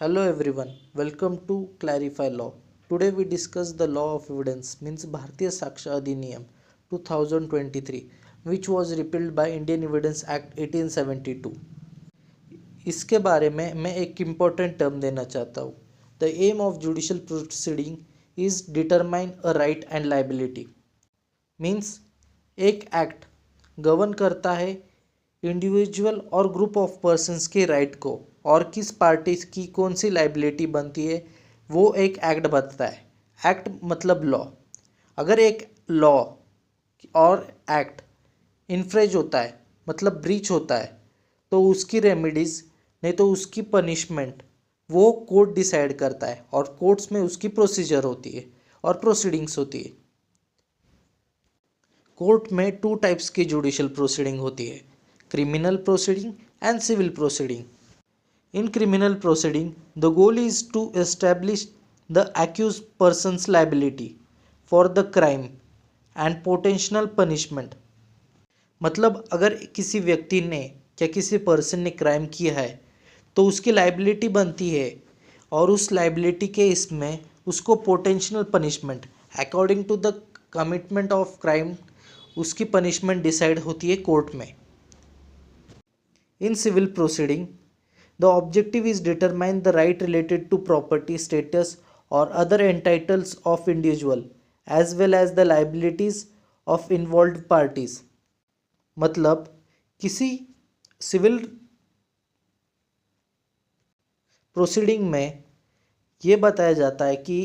Hello everyone, welcome to Clarify Law. Today we discuss the law of evidence means Bharatiya Saksha Adhiniyam 2023 which was repealed by Indian Evidence Act 1872. इसके बारे में मैं एक important term देना चाहता हूँ. The aim of judicial proceeding is determine a right and liability. Means एक act govern करता है इंडिविजुअल और ग्रुप ऑफ पर्सन्स के राइट को और किस पार्टी की कौन सी लाइबिलिटी बनती है वो एक एक्ट बताता है. एक्ट मतलब लॉ. अगर एक लॉ और एक्ट इन्फ्रेज होता है मतलब ब्रीच होता है तो उसकी रेमेडीज नहीं तो उसकी पनिशमेंट वो कोर्ट डिसाइड करता है और कोर्ट्स में उसकी प्रोसीजर होती है और प्रोसीडिंग्स होती है. कोर्ट में टू टाइप्स की जुडिशियल प्रोसीडिंग होती है, criminal proceeding and civil proceeding. In criminal proceeding, the goal is to establish the accused person's liability for the crime and potential punishment. मतलब अगर किसी व्यक्ति ने या किसी पर्सन ने क्राइम किया है तो उसकी लाइबिलिटी बनती है और उस लाइबिलिटी के इसमें उसको potential punishment according to the commitment of crime उसकी पनिशमेंट डिसाइड होती है कोर्ट में. In civil proceeding the objective is determine the right related to property status or other entitles of individual as well as the liabilities of involved parties. मतलब किसी civil proceeding में ये बताया जाता है कि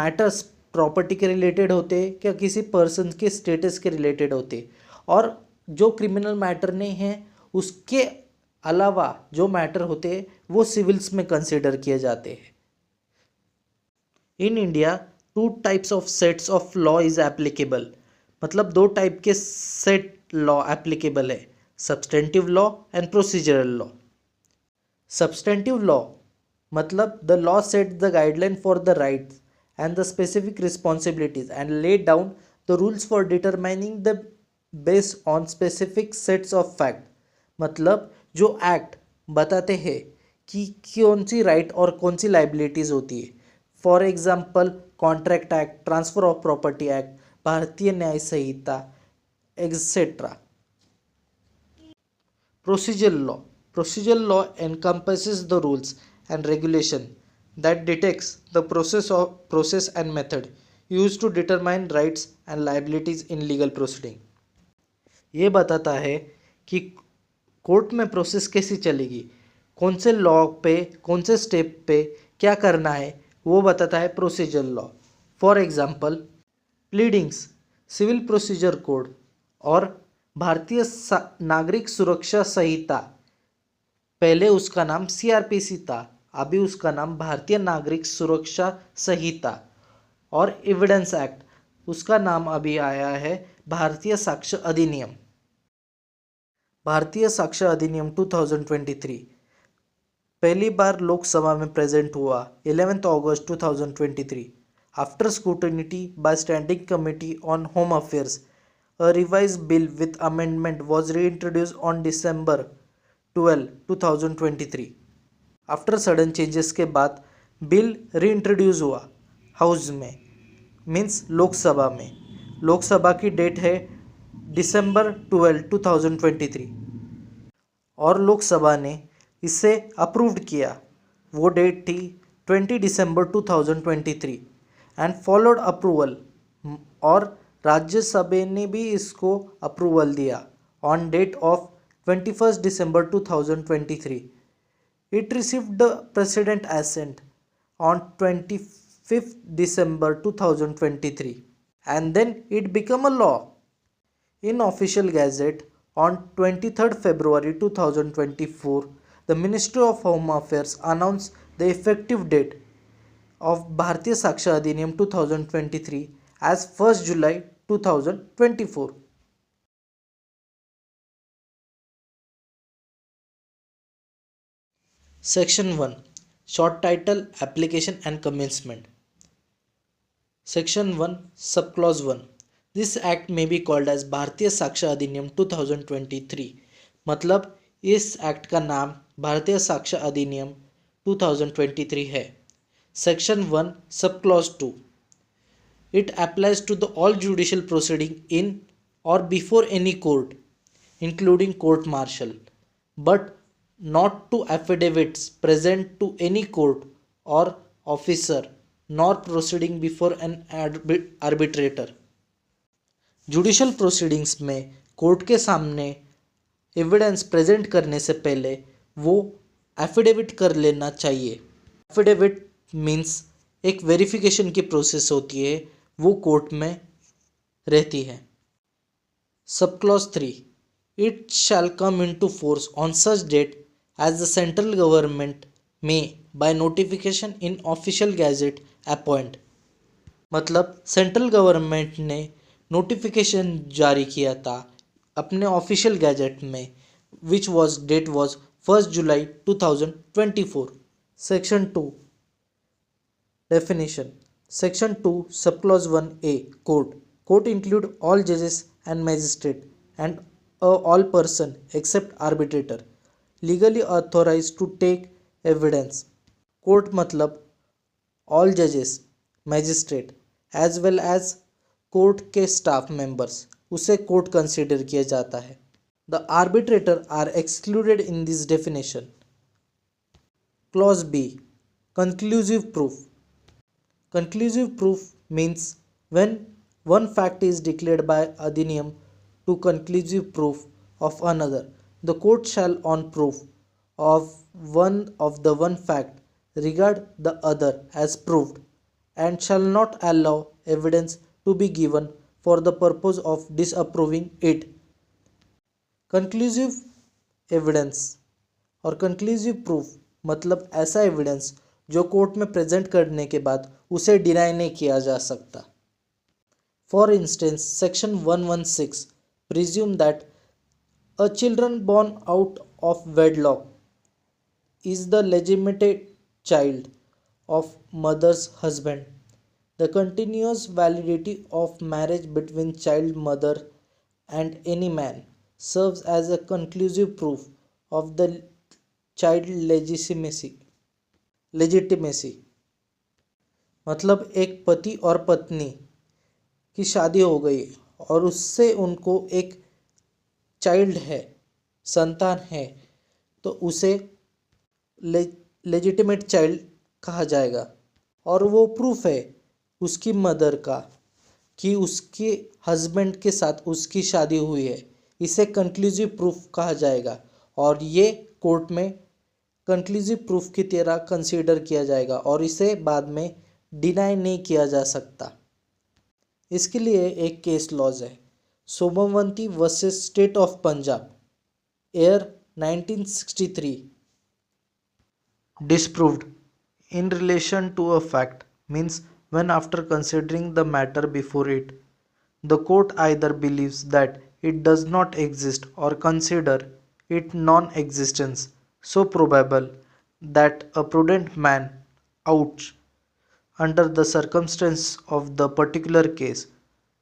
मैटर्स प्रॉपर्टी के रिलेटेड होते क्या किसी पर्सन के स्टेटस के रिलेटेड होते और जो क्रिमिनल मैटर नहीं है उसके अलावा जो मैटर होते हैं वो सिविल्स में कंसिडर किए जाते हैं. In India two types of sets of law is applicable. मतलब दो टाइप के सेट लॉ एप्लीकेबल है, substantive law and procedural law. Substantive law मतलब the law set the guideline for the rights and the specific responsibilities and lay down the rules for determining the based on specific sets of fact. मतलब जो act बताते हैं कि कौन सी right और कौन सी liabilities होती है. For example contract act, transfer of property act, Bharatiya Nyaya Sanhita etcetera. Procedural law encompasses the rules and regulation that dictates the process and method used to determine rights and liabilities in legal proceeding. ये बताता है कि court में process कैसी चलेगी, कौन से law पे कौन से स्टेप पे क्या करना है वो बताता है procedure law. For example pleadings, civil procedure code और भारतीय नागरिक सुरक्षा संहिता, पहले उसका नाम सीआरपीसी था, अभी उसका नाम भारतीय नागरिक सुरक्षा संहिता. और एविडेंस एक्ट, उसका नाम अभी आया है भारतीय साक्ष्य अधिनियम. भारतीय साक्ष्य अधिनियम 2023 पहली बार लोकसभा में प्रेजेंट हुआ 11 अगस्त 2023. After scrutiny by standing committee on home affairs, a revised bill with amendment was reintroduced on December 12, 2023. After sudden changes के बाद बिल रीइंट्रोड्यूस हुआ हाउस में मीन्स लोकसभा में. लोकसभा की डेट है December 12, 2023 और लोकसभा ने इसे अप्रूव्ड किया. वो डेट थी 20 December 2023 एंड फॉलोड अप्रूवल और राज्यसभा ने भी इसको अप्रूवल दिया on date of 21 December 2023. It received the president assent on 25 December 2023 and then it became a law in official gazette on 23rd February 2024. The Ministry of Home Affairs announced the effective date of Bharatiya Saksha Adhiniyam 2023 as 1st July 2024. Section 1 Short Title, Application and Commencement. Section 1 Subclause 1 This act may be called as भारतीय साक्ष्य अधिनियम 2023. मतलब इस act का नाम भारतीय साक्ष्य अधिनियम 2023 है। Section 1 sub clause 2 it applies to the all judicial proceeding in और before any court including court martial but not to affidavits present to any court or officer nor proceeding before an arbitrator. Judicial proceedings में court के सामने evidence present करने से पहले वो affidavit कर लेना चाहिए। एफिडेविट मीन्स एक वेरिफिकेशन की प्रोसेस होती है, वो कोर्ट में रहती है। Sub clause 3 it shall come into force on such date as the central government may by notification in official gazette appoint। मतलब सेंट्रल गवर्नमेंट ने नोटिफिकेशन जारी किया था अपने ऑफिशियल गैजेट में विच वॉज डेट वॉज 1 जुलाई 2024। Section 2 definition section 2 sub clause 1A court include all जजेस and magistrate and all person except arbitrator legally authorized to take evidence। Court मतलब all judges, magistrate as well as court के staff members, उसे court consider किया जाता है। The arbitrator are excluded in this definition. Clause B conclusive proof. Conclusive proof means when one fact is declared by अधिनियम to conclusive proof of another, the court shall on proof of one fact regard the other as proved and shall not allow evidence to be given for the purpose of disapproving it। conclusive evidence और conclusive proof मतलब ऐसा evidence जो court में present करने के बाद उसे deny नहीं किया जा सकता। For instance section 116 presume that a children born out of wedlock is the legitimate child of mother's husband. The continuous validity of marriage between child mother and any man serves as a conclusive proof of the child legitimacy। मतलब एक पति और पत्नी की शादी हो गई और उससे उनको एक चाइल्ड है, संतान है, तो उसे लेजिटिमेट चाइल्ड कहा जाएगा और वो प्रूफ है उसकी मदर का कि उसके हस्बैंड के साथ उसकी शादी हुई है। इसे कंक्लूसिव प्रूफ कहा जाएगा और ये कोर्ट में कंक्लूसिव प्रूफ की तरह कंसीडर किया जाएगा और इसे बाद में डिनाई नहीं किया जा सकता। इसके लिए एक केस लॉज है, Somawanti versus state of Punjab, year 1963। Disproved in relation to a fact means when after considering the matter before it, the court either believes that it does not exist or consider it non-existence so probable that a prudent man ought under the circumstance of the particular case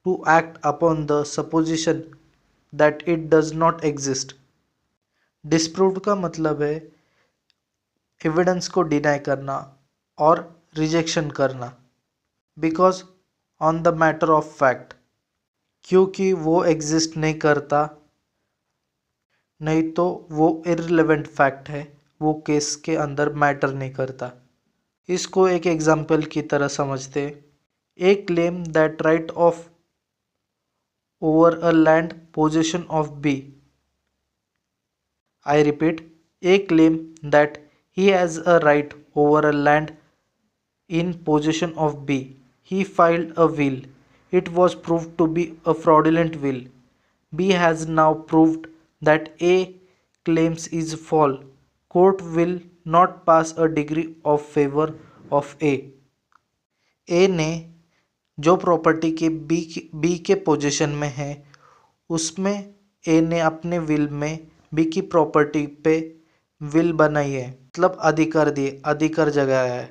to act upon the supposition that it does not exist। Disproved का मतलब है evidence को deny करना और rejection करना because on the matter of fact, क्योंकि वो exist नहीं करता, नहीं तो वो इररिलेवेंट फैक्ट है, वो केस के अंदर मैटर नहीं करता। इसको एक एग्जाम्पल की तरह समझते। A claim that right of over a land position of B. I repeat, A claim that he has a right over a land in possession of B. He filed a will. It was proved to be a fraudulent will. B has now proved that A claims is false. Court will not pass a degree of favor of A. A ने जो property के B के position में है उसमें A ने अपने will में B की प्रॉपर्टी पे विल बनाई है, मतलब अधिकार दिए, अधिकार जगाया है,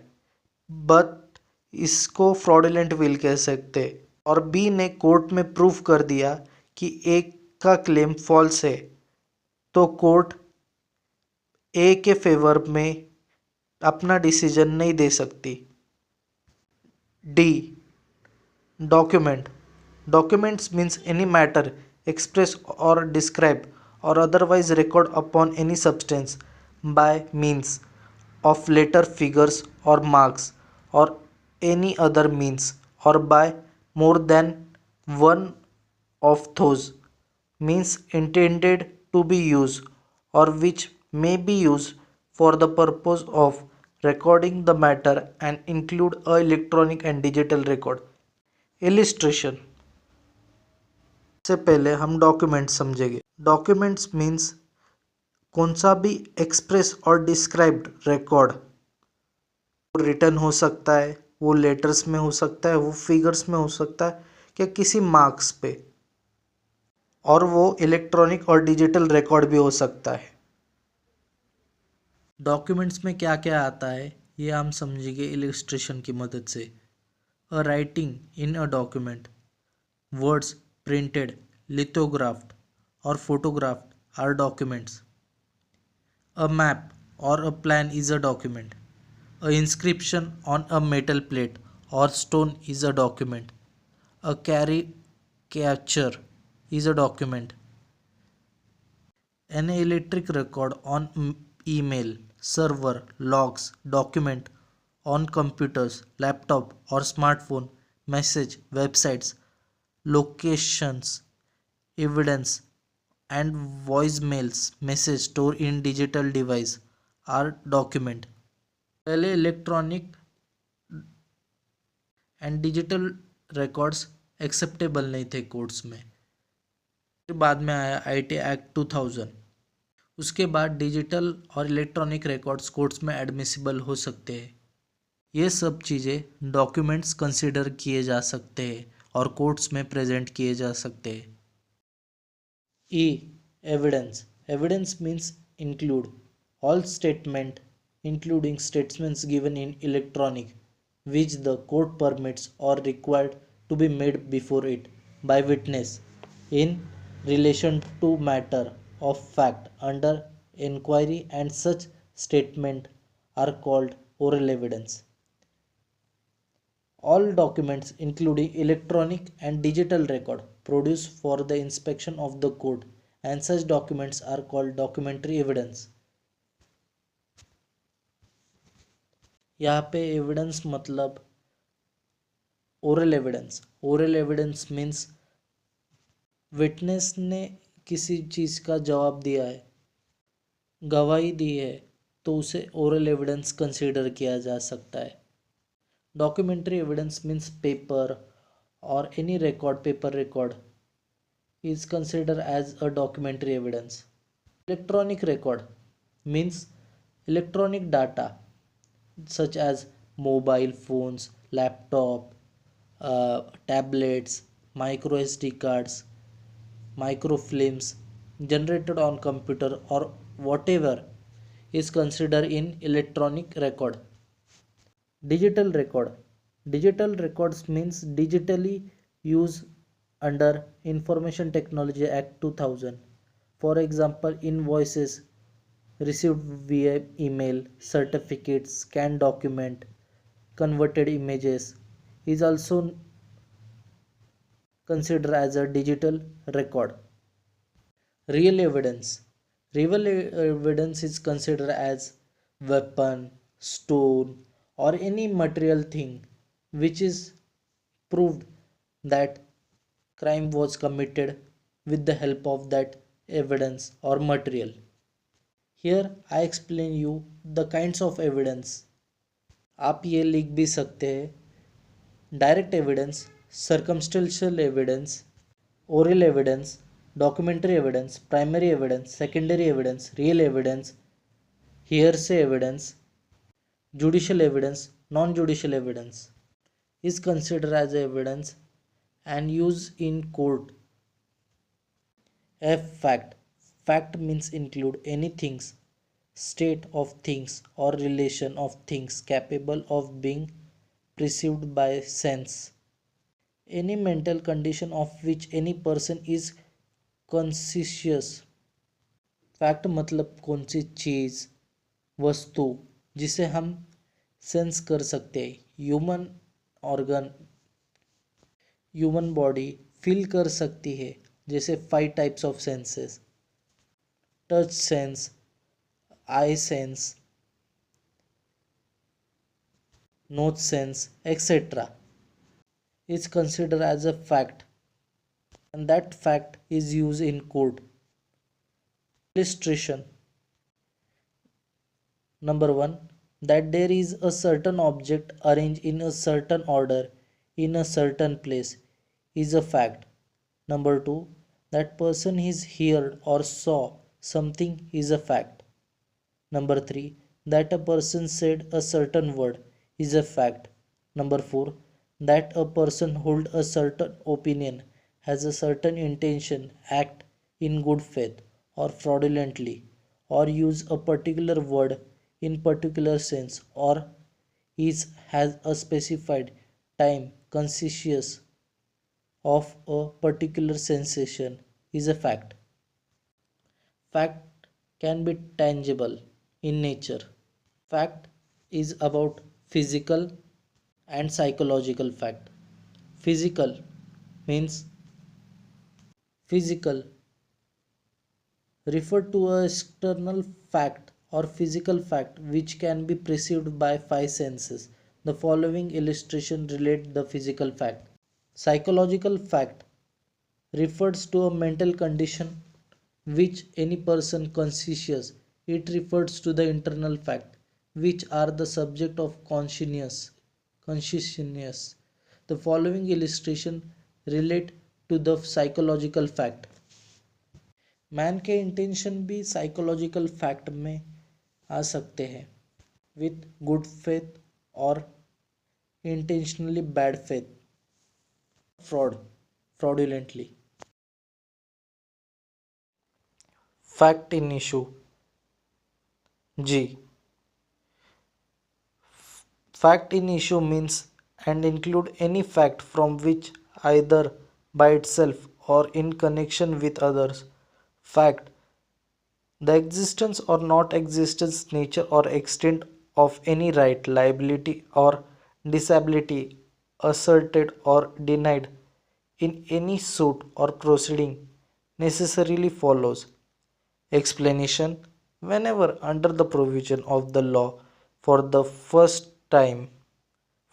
बट इसको फ्रॉडुलेंट विल कह सकते। और बी ने कोर्ट में प्रूफ कर दिया कि ए का क्लेम फॉल्स है, तो कोर्ट ए के फेवर में अपना डिसीजन नहीं दे सकती। D, document. Documents means any matter, express or describe or otherwise record upon any substance by means of letter, figures or marks or any other means or by more than one of those means intended to be used or which may be used for the purpose of recording the matter and include a electronic and digital record. Illustration से पहले हम document समझेंगे। Documents means कौन सा भी express और described record, वो return हो सकता है, वो लेटर्स में हो सकता है, वो फिगर्स में हो सकता है, या किसी मार्क्स पे, और वो इलेक्ट्रॉनिक और डिजिटल रिकॉर्ड भी हो सकता है। डॉक्यूमेंट्स में क्या क्या आता है ये हम समझेंगे इलस्ट्रेशन की मदद से। A writing in a document, words printed, lithographed, or photographed are documents. A map or a plan is a document. A inscription on a metal plate or stone is a document. A caricature is a document. An electric record on email server logs document on computers, laptop or smartphone, message, websites, locations, evidence, and voicemails message stored in digital device are document. पहले electronic and digital records acceptable नहीं थे courts में, फिर बाद में आया IT act 2000। उसके बाद डिजिटल और इलेक्ट्रॉनिक रिकॉर्ड्स कोर्ट्स में एडमिसिबल हो सकते हैं। ये सब चीज़ें डॉक्यूमेंट्स कंसिडर किए जा सकते हैं और कोर्ट्स में प्रेजेंट किए जा सकते हैं। E, evidence. Evidence means include all statement including statements given in electronic which the court permits or required to be made before it by witness in relation to matter of fact under inquiry, and such statements are called oral evidence. All documents including electronic and digital record produced for the inspection of the court, and such documents are called documentary evidence. यहाँ पे evidence मतलब oral evidence. Oral evidence means witness ने किसी चीज़ का जवाब दिया है, गवाही दी है, तो उसे ओरल एविडेंस कंसीडर किया जा सकता है। डॉक्यूमेंट्री एविडेंस मीन्स पेपर और any record, paper record is considered as a documentary evidence. Electronic record means electronic data such as mobile phones, laptop, tablets, micro SD cards, microfilms generated on computer or whatever is considered in electronic record. Digital record. Digital records means digitally used under Information Technology Act 2000. For example, invoices received via email, certificates, scanned document, converted images is also considered as a digital record. Real evidence. Real evidence is considered as weapon, stone, or any material thing which is proved that crime was committed with the help of that evidence or material. Here I explain you the kinds of evidence. आप ये लिख भी सकते हैं: direct evidence, circumstantial evidence, oral evidence, documentary evidence, primary evidence, secondary evidence, real evidence, hearsay evidence, judicial evidence, non-judicial evidence is considered as evidence and used in court. F, fact. Fact means include any things, state of things or relation of things capable of being perceived by sense. Any mental condition of which any person is conscious. Fact मतलब कौन सी चीज़, वस्तु, जिसे हम sense कर सकते हैं। Human organ, human body feel कर सकती है, जैसे 5 types of senses: touch sense, I sense, nose sense, etc. is considered as a fact, and that fact is used in court. Illustration: number 1, that there is a certain object arranged in a certain order in a certain place is a fact. Number 2, that person is heard or saw something is a fact. Number 3, that a person said a certain word is a fact. Number 4, that a person hold a certain opinion, has a certain intention, act in good faith or fraudulently, or use a particular word in particular sense, or is has a specified time conscious of a particular sensation is a fact. Fact can be tangible in nature. Fact is about physical and psychological fact. Physical means physical refer to a external fact or physical fact which can be perceived by 5 senses. The following illustration relate the physical fact. Psychological fact refers to a mental condition which any person conscious. It refers to the internal fact which are the subject of consciousness. The following illustration relate to the psychological fact. Man के intention भी psychological fact में आ सकते हैं, with good faith और intentionally bad faith, fraudulently. Fact in issue. जी. Fact in issue means and include any fact from which either by itself or in connection with others. Fact: the existence or not existence, nature or extent of any right, liability or disability asserted or denied in any suit or proceeding necessarily follows. Explanation: whenever under the provision of the law for the first time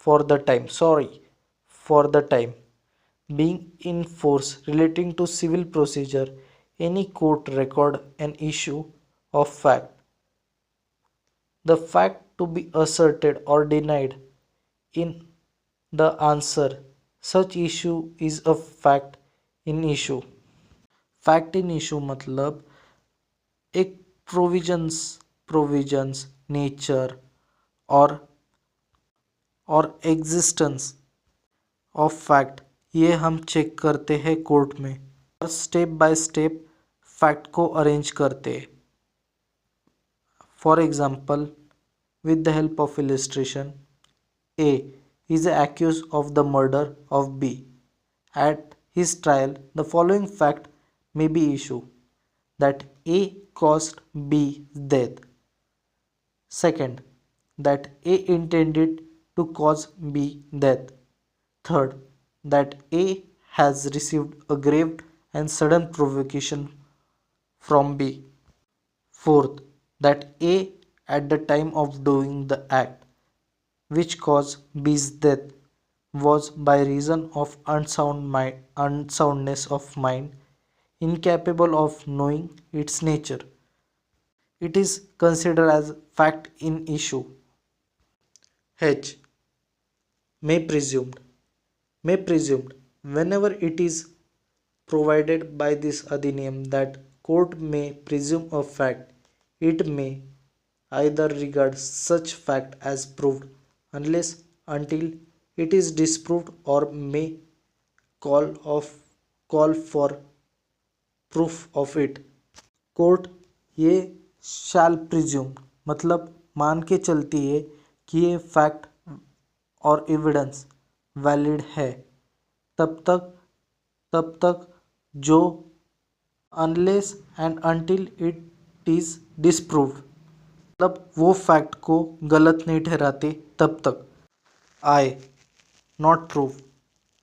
for the time sorry for the time being in force relating to civil procedure, any court record an issue of fact. The fact to be asserted or denied in the answer such issue is a fact in issue. Fact in issue मतलब एक provisions nature और existence of fact, ये हम check करते हैं court में और step by step fact को अरेंज करते हैं. For example, with the help of illustration, A is accused of the murder of B. At his trial, the following fact may be issued: that A caused B death. Second, that A intended to cause B death. Third, that A has received a grave and sudden provocation from B. Fourth, that A at the time of doing the act which caused B's death was by reason of unsoundness of mind, incapable of knowing its nature. It is considered as fact in issue. H. May presumed. May presumed. Whenever it is provided by this adhiniyam that court may presume a fact, it may either regard such fact as proved unless until it is disproved, or may call of call for proof of it. Court ये शैल presume मतलब मान के चलती है कि ये fact और evidence valid है तब तक जो unless and until it is disproved. मतलब वो फैक्ट को गलत नहीं ठहराते तब तक। I not prove.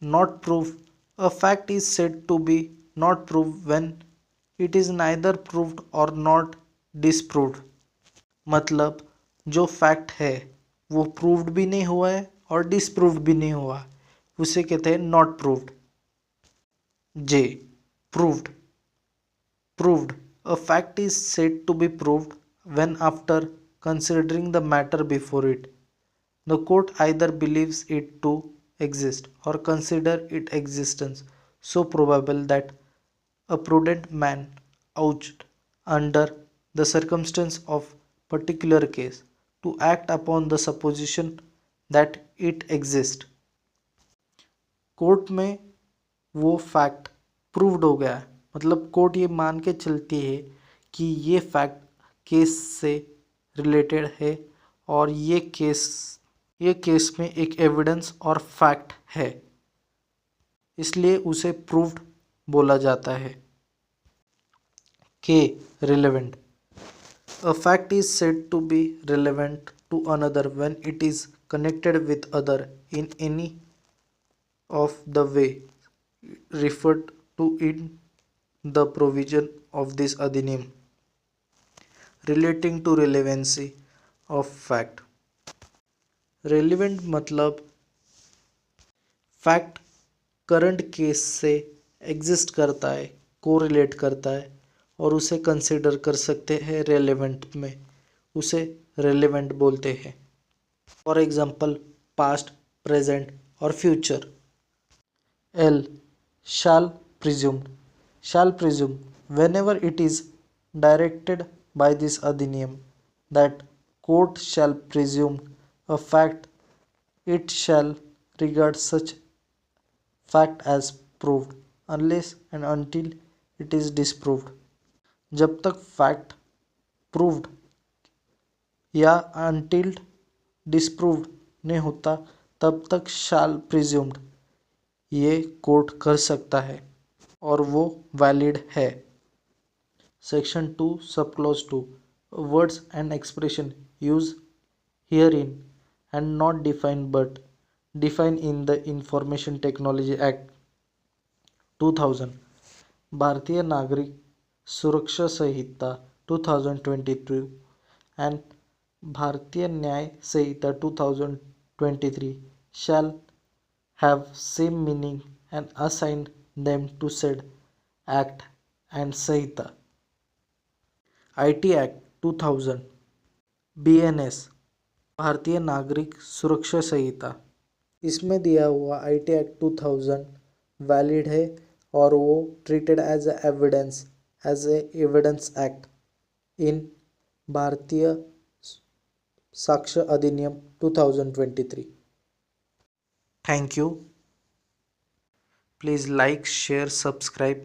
Not prove, a fact is said to be not prove when it is neither proved और नॉट डिसप्रूव्ड। मतलब जो फैक्ट है वो प्रूव्ड भी नहीं हुआ है और डिसप्रूव्ड भी नहीं हुआ, उसे कहते हैं not proved. J proved. Proved. A fact is said to be proved when, after considering the matter before it, the court either believes it to exist or consider its existence so probable that a prudent man ought, under the circumstance of particular case, to act upon the supposition that it exists. Court में वो fact proved हो गया है, मतलब court ये मान के चलती है कि ये फैक्ट केस से रिलेटेड है और ये केस में एक एविडेंस और फैक्ट है, इसलिए उसे प्रूव्ड बोला जाता है। के relevant. A fact is said to be relevant to another when it is connected with other in any of the way referred to in the provision of this अधिनियम। relating to relevancy of fact। relevant मतलब fact current case से exist करता है, correlate करता है और उसे consider कर सकते हैं रेलेवेंट में, उसे रेलेवेंट बोलते हैं। फॉर एग्जांपल पास्ट, प्रेजेंट और future. L. Shall presumed. Shall presume whenever it is directed by this अधिनियम that court shall presume a fact, it shall regard such fact as proved unless and until it is disproved। जब तक fact proved या until disproved नहीं होता तब तक शाल presumed ये court कर सकता है और वो वैलिड है। Section 2 sub clause 2। Words and expression use here in and not define but define in the information technology act 2000, भारतीय नागरिक सुरक्षा संहिता 2022 एंड भारतीय न्याय संहिता 2023 shall have same meaning and assign them to said act and Samhita. IT Act 2000, BNS भारतीय नागरिक सुरक्षा संहिता, इसमें दिया हुआ IT Act 2000 वैलिड है और वो treated as a evidence act in Bharatiya Sakshya अधिनियम 2023। Thank you. Please like, share, subscribe.